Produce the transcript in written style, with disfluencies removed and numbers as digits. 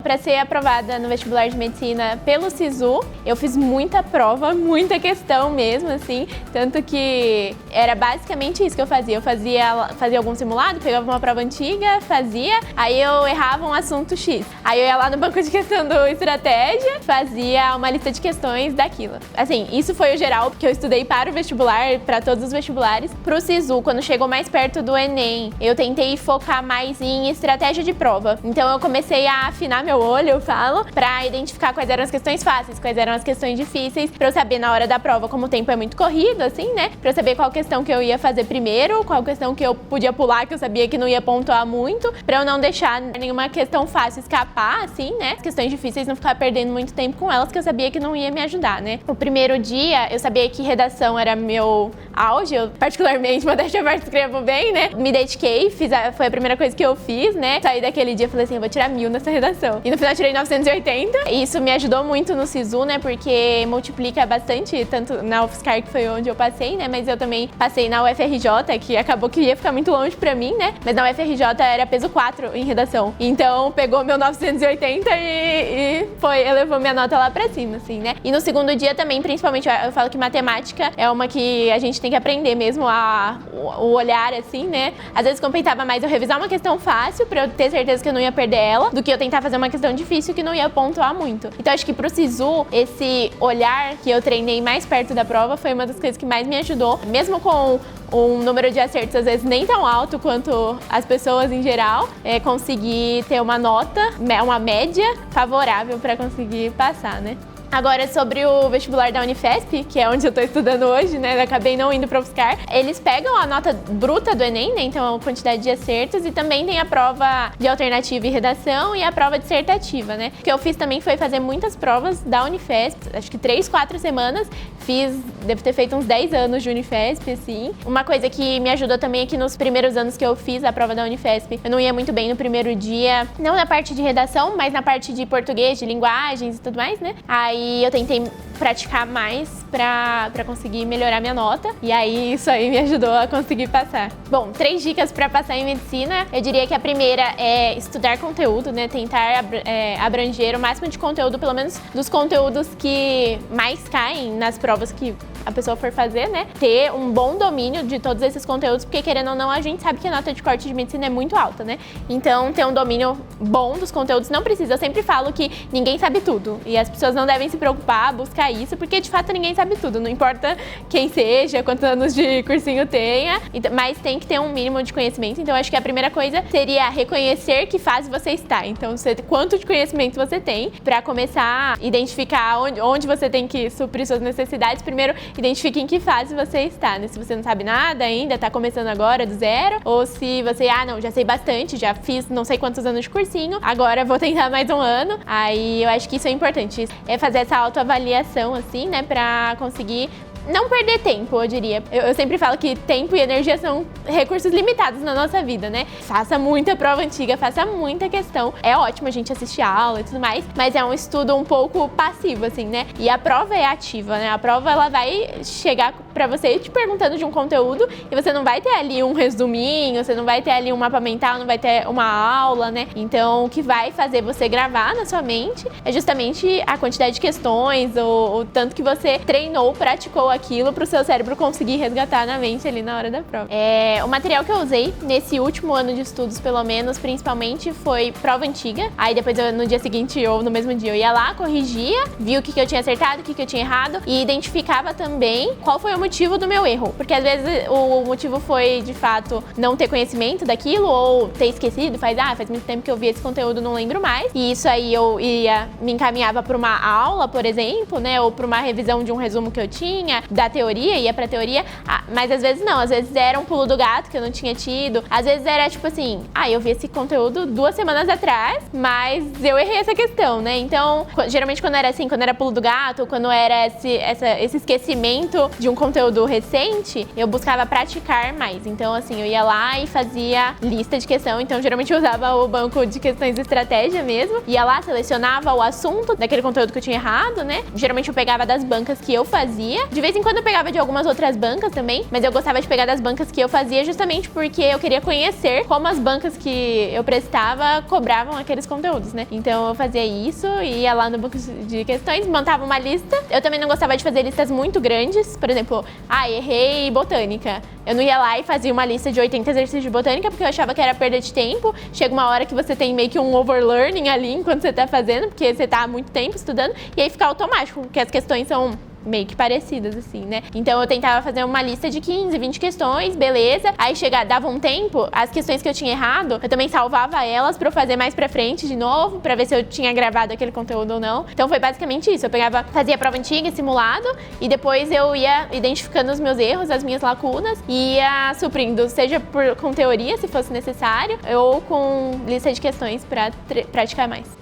Para ser aprovada no vestibular de medicina pelo SISU, eu fiz muita prova, muita questão mesmo, assim, tanto que era basicamente isso que eu fazia. Eu fazia algum simulado, pegava uma prova antiga, fazia, aí eu errava um assunto X. Aí eu ia lá no banco de questão do Estratégia, fazia uma lista de questões daquilo. Assim, isso foi o geral, porque eu estudei para o vestibular, para todos os vestibulares. Pro SISU, quando chegou mais perto do Enem, eu tentei focar mais em estratégia de prova. Então eu comecei a afinar meu olho, eu falo, pra identificar quais eram as questões fáceis, quais eram as questões difíceis, pra eu saber na hora da prova, como o tempo é muito corrido, assim, né? Pra eu saber qual questão que eu ia fazer primeiro, qual questão que eu podia pular, que eu sabia que não ia pontuar muito, pra eu não deixar nenhuma questão fácil escapar, assim, né? As questões difíceis não ficar perdendo muito tempo com elas, que eu sabia que não ia me ajudar, né? O primeiro dia, eu sabia que redação era meu auge, eu particularmente, modéstia à parte, escrevo bem, né? Me dediquei, foi a primeira coisa que eu fiz, né? Saí daquele dia e falei assim, eu vou tirar 1000 nessa redação. E no final eu tirei 980. E isso me ajudou muito no SISU, né? Porque multiplica bastante, tanto na UFSCar, que foi onde eu passei, né? Mas eu também passei na UFRJ, que acabou que ia ficar muito longe pra mim, né? Mas na UFRJ era peso 4 em redação. Então pegou meu 980 e elevou minha nota lá pra cima, assim, né? E no segundo dia também, principalmente, eu falo que matemática é uma que a gente tem que aprender mesmo o olhar, assim, né? Às vezes compensava mais eu revisar uma questão fácil pra eu ter certeza que eu não ia perder ela, do que eu tentar fazer uma questão difícil que não ia pontuar muito. Então acho que pro SISU, esse olhar que eu treinei mais perto da prova foi uma das coisas que mais me ajudou, mesmo com um número de acertos às vezes nem tão alto quanto as pessoas em geral, conseguir ter uma nota, uma média favorável para conseguir passar, né? Agora, sobre o vestibular da Unifesp, que é onde eu tô estudando hoje, né? Eu acabei não indo pra UFSCar. Eles pegam a nota bruta do Enem, né? Então, a quantidade de acertos. E também tem a prova de alternativa e redação e a prova dissertativa, né? O que eu fiz também foi fazer muitas provas da Unifesp. Acho que 3, 4 semanas. Devo ter feito uns 10 anos de Unifesp, assim. Uma coisa que me ajudou também é que nos primeiros anos que eu fiz a prova da Unifesp, eu não ia muito bem no primeiro dia. Não na parte de redação, mas na parte de português, de linguagens e tudo mais, né? Aí eu tentei praticar mais pra conseguir melhorar minha nota. E aí isso aí me ajudou a conseguir passar. Bom, 3 dicas pra passar em medicina. Eu diria que a primeira é estudar conteúdo, né? Tentar abranger o máximo de conteúdo, pelo menos dos conteúdos que mais caem nas provas que a pessoa for fazer, né? Ter um bom domínio de todos esses conteúdos, porque querendo ou não, a gente sabe que a nota de corte de medicina é muito alta, né? Então, ter um domínio bom dos conteúdos não precisa. Eu sempre falo que ninguém sabe tudo e as pessoas não devem se preocupar, buscar isso, porque de fato ninguém sabe tudo. Não importa quem seja, quantos anos de cursinho tenha, mas tem que ter um mínimo de conhecimento. Então, acho que a primeira coisa seria reconhecer que fase você está. Então, quanto de conhecimento você tem, para começar a identificar onde você tem que suprir suas necessidades. Primeiro, identifique em que fase você está, né? Se você não sabe nada ainda, tá começando agora do zero, ou se você, não, já sei bastante, já fiz não sei quantos anos de cursinho, agora vou tentar mais um ano. Aí eu acho que isso é importante, fazer essa autoavaliação, assim, né, pra conseguir não perder tempo, eu diria. Eu sempre falo que tempo e energia são recursos limitados na nossa vida, né? Faça muita prova antiga, faça muita questão. É ótimo a gente assistir a aula e tudo mais, mas é um estudo um pouco passivo, assim, né? E a prova é ativa, né? A prova, ela vai chegar pra você te perguntando de um conteúdo e você não vai ter ali um resuminho, você não vai ter ali um mapa mental, não vai ter uma aula, né? Então, o que vai fazer você gravar na sua mente é justamente a quantidade de questões, o tanto que você treinou, praticou aquilo para o seu cérebro conseguir resgatar na mente ali na hora da prova. O material que eu usei nesse último ano de estudos, pelo menos, principalmente, foi prova antiga. Aí depois, no dia seguinte ou no mesmo dia, eu ia lá, corrigia, via o que eu tinha acertado, o que eu tinha errado e identificava também qual foi o motivo do meu erro. Porque às vezes o motivo foi, de fato, não ter conhecimento daquilo ou ter esquecido, faz muito tempo que eu vi esse conteúdo, não lembro mais. E isso aí eu me encaminhava para uma aula, por exemplo, né, ou para uma revisão de um resumo que eu tinha, da teoria, ia pra teoria, mas às vezes não, às vezes era um pulo do gato que eu não tinha tido, às vezes era tipo assim, eu vi esse conteúdo 2 semanas atrás, mas eu errei essa questão, né? Então, geralmente quando era assim, quando era pulo do gato, quando era esse esquecimento de um conteúdo recente, eu buscava praticar mais. Então, assim, eu ia lá e fazia lista de questão, então geralmente eu usava o banco de questões de estratégia mesmo, ia lá, selecionava o assunto daquele conteúdo que eu tinha errado, né? Geralmente eu pegava das bancas que eu fazia, de vez vez em quando eu pegava de algumas outras bancas também, mas eu gostava de pegar das bancas que eu fazia justamente porque eu queria conhecer como as bancas que eu prestava cobravam aqueles conteúdos, né? Então eu fazia isso, ia lá no banco de questões, montava uma lista. Eu também não gostava de fazer listas muito grandes, por exemplo, errei botânica. Eu não ia lá e fazia uma lista de 80 exercícios de botânica porque eu achava que era perda de tempo. Chega uma hora que você tem meio que um overlearning ali enquanto você tá fazendo, porque você tá há muito tempo estudando, e aí fica automático, porque as questões são meio que parecidas, assim, né? Então eu tentava fazer uma lista de 15, 20 questões, beleza. Aí dava um tempo, as questões que eu tinha errado, eu também salvava elas pra eu fazer mais pra frente de novo, pra ver se eu tinha gravado aquele conteúdo ou não. Então foi basicamente isso. Eu fazia a prova antiga, simulado, e depois eu ia identificando os meus erros, as minhas lacunas, e ia suprindo, seja com teoria, se fosse necessário, ou com lista de questões pra praticar mais.